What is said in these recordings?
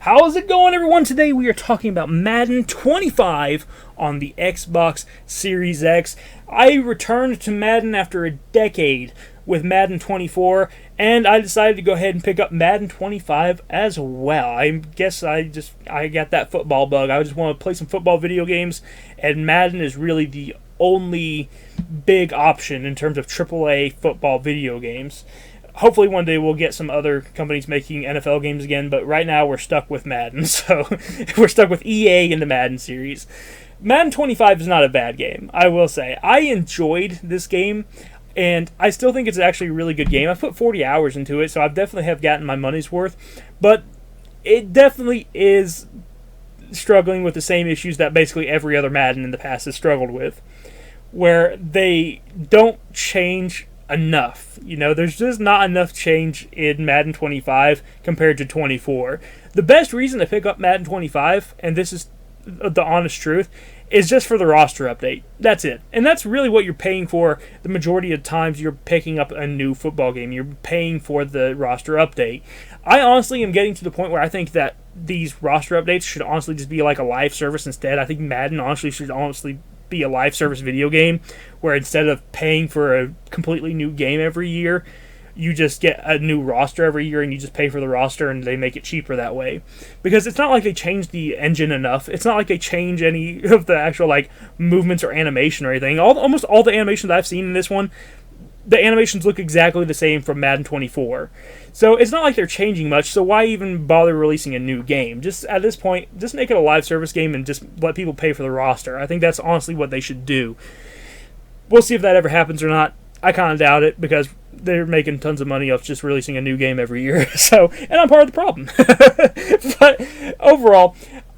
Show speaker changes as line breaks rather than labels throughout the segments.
How's it going, everyone? Today we are talking about Madden 25 on the Xbox Series X. I returned to Madden after a decade with Madden 24, and I decided to go ahead and pick up Madden 25 as well. I guess I got that football bug. I just want to play some football video games, and Madden is really the only big option in terms of AAA football video games. Hopefully one day we'll get some other companies making NFL games again, but right now we're stuck with Madden. So we're stuck with EA in the Madden series. Madden 25 is not a bad game, I will say. I enjoyed this game, and I still think it's actually a really good game. I've put 40 hours into it, so I definitely have gotten my money's worth. But it definitely is struggling with the same issues that basically every other Madden in the past has struggled with, where they don't change enough. There's just not enough change in Madden 25 compared to 24. The best reason to pick up Madden 25, and this is the honest truth, is just for the roster update. That's it. And that's really what you're paying for the majority of times you're picking up a new football game. You're paying for the roster update. I honestly am getting to the point where I think that these roster updates should honestly just be like a live service instead. I think Madden should be a live service video game where instead of paying for a completely new game every year, you just get a new roster every year and you just pay for the roster and they make it cheaper that way. Because it's not like they change the engine enough. It's not like they change any of the actual movements or animation or anything. Almost all the animations I've seen in this one, the animations look exactly the same from Madden 24. So it's not like they're changing much, so why even bother releasing a new game? Just at this point, just make it a live service game and just let people pay for the roster. I think that's honestly what they should do. We'll see if that ever happens or not. I kind of doubt it because they're making tons of money off just releasing a new game every year. And I'm part of the problem. But overall,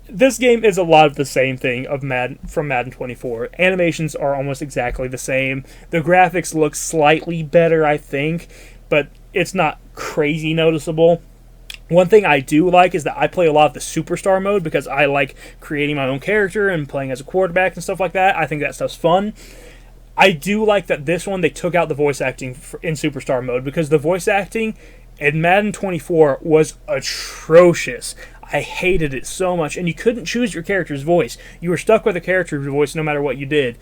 this game is a lot of the same thing from Madden 24. Animations are almost exactly the same. The graphics look slightly better, I think, but it's not crazy noticeable. One thing I do like is that I play a lot of the superstar mode because I like creating my own character and playing as a quarterback and stuff like that. I think that stuff's fun. I do like that this one they took out the voice acting in superstar mode because the voice acting in Madden 24 was atrocious. I hated it so much, and you couldn't choose your character's voice. You were stuck with a character's voice no matter what you did.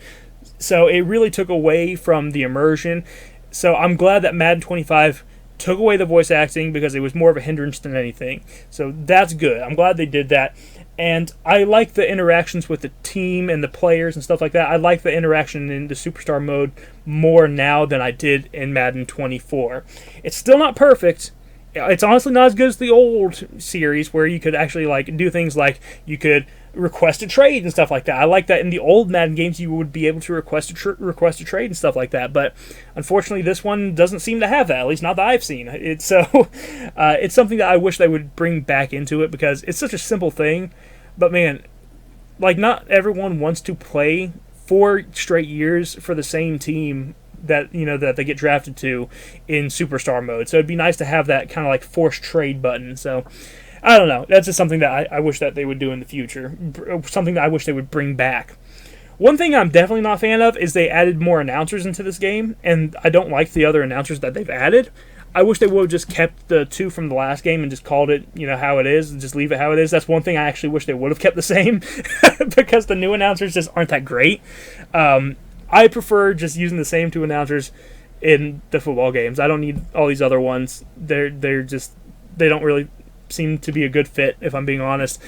So it really took away from the immersion. So I'm glad that Madden 25 took away the voice acting because it was more of a hindrance than anything. So that's good. I'm glad they did that. And I like the interactions with the team and the players and stuff like that. I like the interaction in the superstar mode more now than I did in Madden 24. It's still not perfect. It's honestly not as good as the old series where you could actually do things like you could request a trade and stuff like that. I like that in the old Madden games you would be able to request a trade and stuff like that. But unfortunately, this one doesn't seem to have that. At least not that I've seen. It's something that I wish they would bring back into it because it's such a simple thing. But man, not everyone wants to play 4 straight years for the same team that they get drafted to in superstar mode. So it'd be nice to have that kind of forced trade button. So I don't know. That's just something that I wish that they would do in the future. Something that I wish they would bring back. One thing I'm definitely not a fan of is they added more announcers into this game, and I don't like the other announcers that they've added. I wish they would have just kept the 2 from the last game and just called it, how it is, and just leave it how it is. That's one thing I actually wish they would have kept the same because the new announcers just aren't that great. I prefer just using the same 2 announcers in the football games. I don't need all these other ones. They don't really seem to be a good fit, if I'm being honest.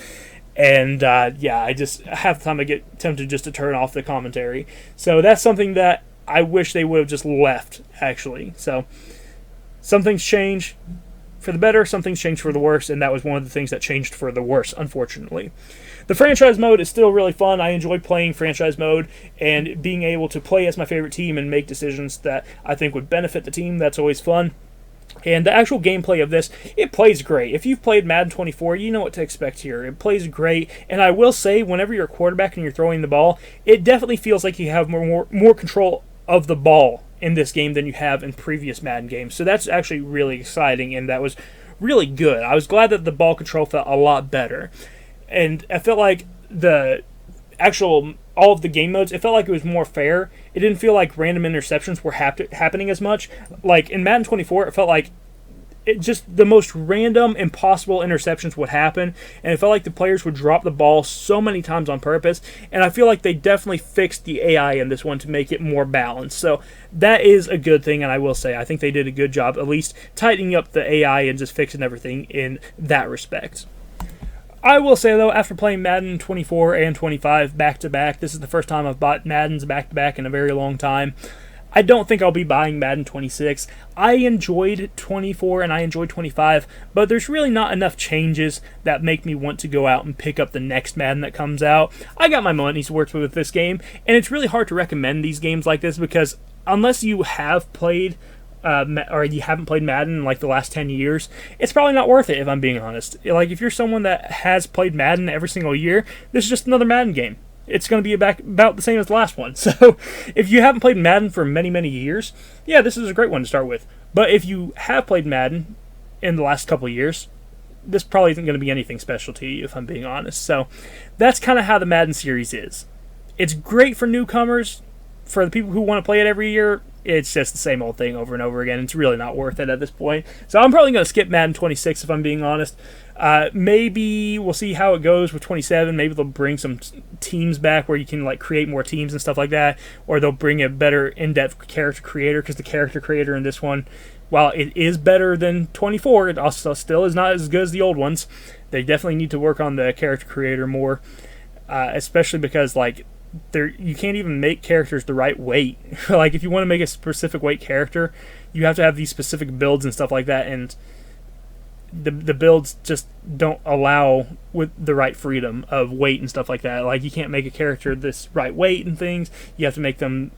And I just half the time I get tempted just to turn off the commentary. So that's something that I wish they would have just left, actually. So some things change for the better, some things change for the worse, and that was one of the things that changed for the worse, unfortunately. The franchise mode is still really fun. I enjoy playing franchise mode and being able to play as my favorite team and make decisions that I think would benefit the team. That's always fun. And the actual gameplay of this, it plays great. If you've played Madden 24, you know what to expect here. It plays great, and I will say, whenever you're a quarterback and you're throwing the ball, it definitely feels like you have more control of the ball in this game than you have in previous Madden games. So that's actually really exciting, and that was really good. I was glad that the ball control felt a lot better. And I felt like all of the game modes, it felt like it was more fair. It didn't feel like random interceptions were happening as much. In Madden 24, it felt like just the most random, impossible interceptions would happen, and it felt like the players would drop the ball so many times on purpose, and I feel like they definitely fixed the AI in this one to make it more balanced. So that is a good thing, and I will say I think they did a good job at least tightening up the AI and just fixing everything in that respect. I will say, though, after playing Madden 24 and 25 back-to-back, this is the first time I've bought Maddens back-to-back in a very long time. I don't think I'll be buying Madden 26. I enjoyed 24 and I enjoyed 25, but there's really not enough changes that make me want to go out and pick up the next Madden that comes out. I got my money's worth with this game, and it's really hard to recommend these games like this because unless you have played or you haven't played Madden in like the last 10 years, it's probably not worth it, if I'm being honest. Like, if you're someone that has played Madden every single year, this is just another Madden game. It's going to be about the same as the last one. So if you haven't played Madden for many, many years, yeah, this is a great one to start with. But if you have played Madden in the last couple of years, this probably isn't going to be anything special to you, if I'm being honest. So that's kind of how the Madden series is. It's great for newcomers. For the people who want to play it every year, it's just the same old thing over and over again. It's really not worth it at this point. So I'm probably going to skip Madden 26 if I'm being honest. Maybe we'll see how it goes with 27. Maybe they'll bring some teams back where you can like create more teams and stuff like that. Or they'll bring a better in-depth character creator, because the character creator in this one, while it is better than 24, it also still is not as good as the old ones. They definitely need to work on the character creator more, especially because like you can't even make characters the right weight. Like if you want to make a specific weight character, you have to have these specific builds and stuff like that, and the builds just don't allow with the right freedom of weight and stuff like that. Like you can't make a character this right weight and things. You have to make them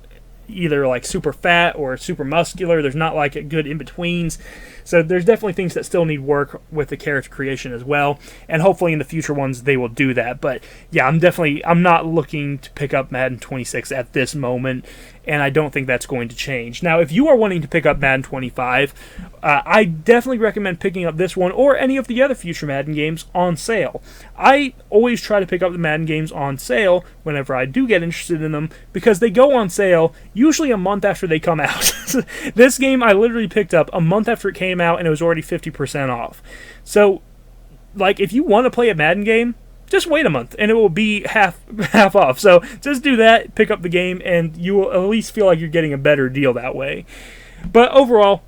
either like super fat or super muscular. There's not like a good in-betweens. So there's definitely things that still need work with the character creation as well, and hopefully in the future ones they will do that. But yeah, I'm not looking to pick up Madden 26 at this moment, and I don't think that's going to change. Now, if you are wanting to pick up Madden 25, I definitely recommend picking up this one or any of the other future Madden games on sale. I always try to pick up the Madden games on sale whenever I do get interested in them, because they go on sale usually a month after they come out. This game I literally picked up a month after it came out, and it was already 50% off. So, like, if you want to play a Madden game, just wait a month, and it will be half off. So just do that, pick up the game, and you will at least feel like you're getting a better deal that way. But overall,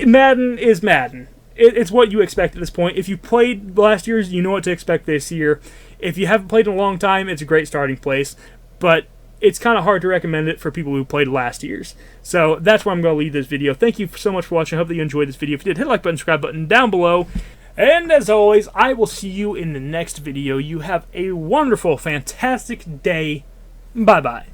Madden is Madden. It's what you expect at this point. If you played last year's, you know what to expect this year. If you haven't played in a long time, it's a great starting place. But it's kind of hard to recommend it for people who played last year's. So that's where I'm going to leave this video. Thank you so much for watching. I hope that you enjoyed this video. If you did, hit the like button, subscribe button down below. And as always, I will see you in the next video. You have a wonderful, fantastic day. Bye-bye.